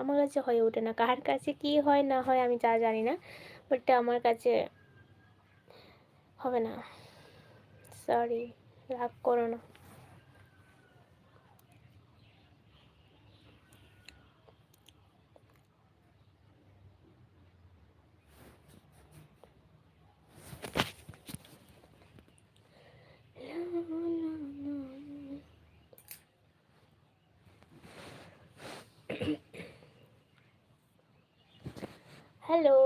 আমার কাছে হয়ে ওঠে না। কার কাছে কি হয় না হয় আমি তা জানি না, বাট আমার কাছে হবে না। সরি, রাগ করো না। হ্যালো,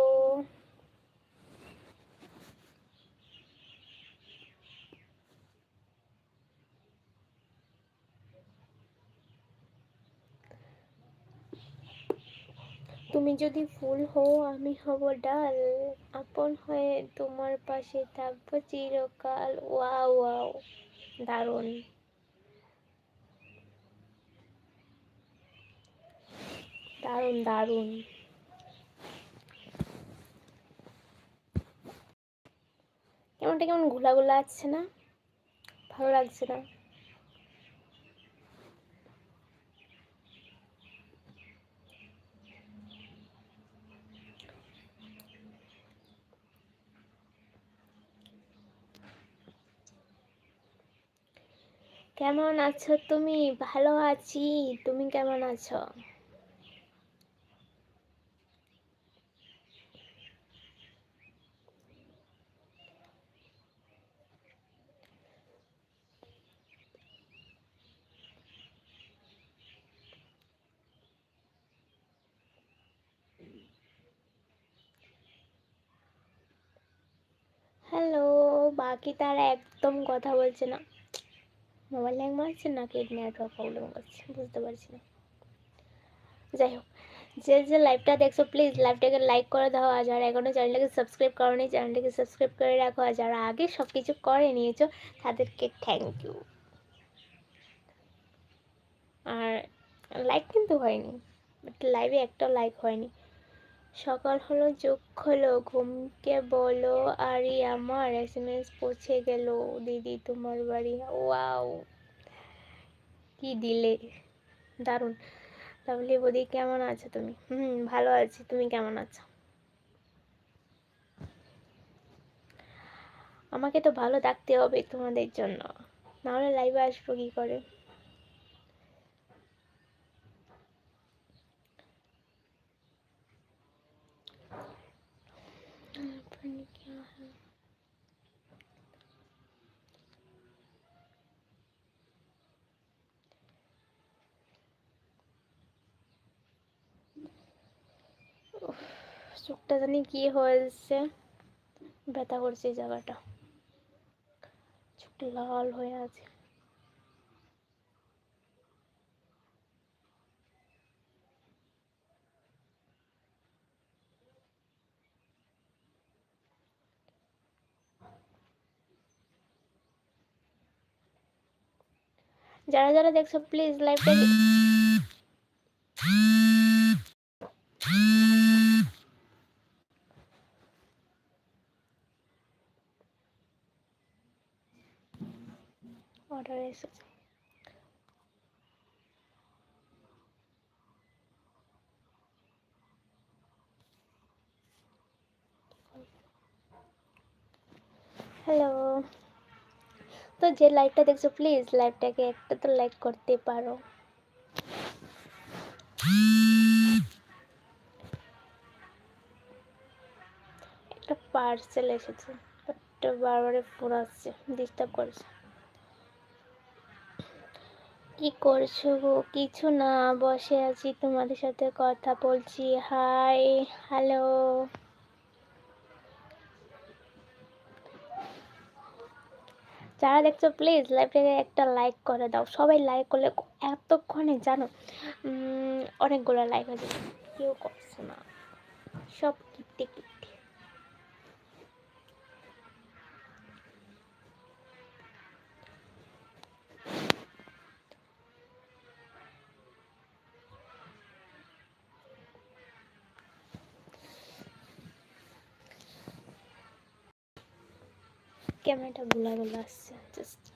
তুমি যদি ফুল হও আমি হব ডাল, আপন হয়ে তোমার পাশে থাকবো চিরকাল। ওয়াও ওয়াও, দারুণ দারুণ দারুণ। কেমনটা কেমন ঘোলা ঘোলা আসছে না? ভালো লাগছে না? কেমন আছো তুমি? ভালো আছি, তুমি কেমন আছো? হ্যালো, বাকি তারা একদম কথা বলছে না। মোবাইল হ্যাং মারছে নাকি নেটওয়ার্ক প্রবলেম করছে বুঝতে পারছি না। যাই হোক, যে যে লাইভটা দেখছো প্লিজ লাইভটাকে লাইক করে দাও, আর যারা এখনো চ্যানেলটাকে সাবস্ক্রাইব করোনি চ্যানেলটাকে সাবস্ক্রাইব করে রাখো, আর যারা আগে সব কিছু করে নিয়েছো তাদেরকে থ্যাংক ইউ। আর লাইক কিন্তু হয়নি, বাট লাইভে একটা লাইক হয়নি। সকাল হলো, চোখ হলো, ঘুমকে বলো আরি আমার, SMS পৌঁছে গেল, দিদি তোমার বাড়ি। ওয়াও, কি দিলে, দারুণ। তাহলে বৌদি কেমন আছো তুমি? ভালো আছি, তুমি কেমন আছো? আমাকে তো ভালো থাকতে হবে তোমাদের জন্য, নাহলে লাইভে আসবো কি করে? চোখটা জানি কি হয়েছে, ব্যথা করছে এই জায়গাটা, চোখটা লাল হয়ে আছে। যারা যারা দেখছো প্লিজ লাইভটা অর্ডার এসেছে। হ্যালো, তো যে লাইভটা দেখছো প্লিজ লাইভটাকে একটা তো লাইক করতে পারো। একটা পার্সেল এসেছে, বাট বারবার ফোন আসছে, ডিস্টার্ব করছে। কি করছো গো? কিছু না, বসে আছি, তোমাদের সাথে কথা বলছি। Hi, hello. যারা দেখছো প্লিজ লাইভটাকে একটা লাইক করে দাও, সবাই লাইক করলে এতক্ষণে জানো অনেকগুলো লাইক হয়ে যাবে, কেউ করছে না, সব কিপটে কিপটে। ক্যামেরাটা গোলা গোলা আসছে, জাস্ট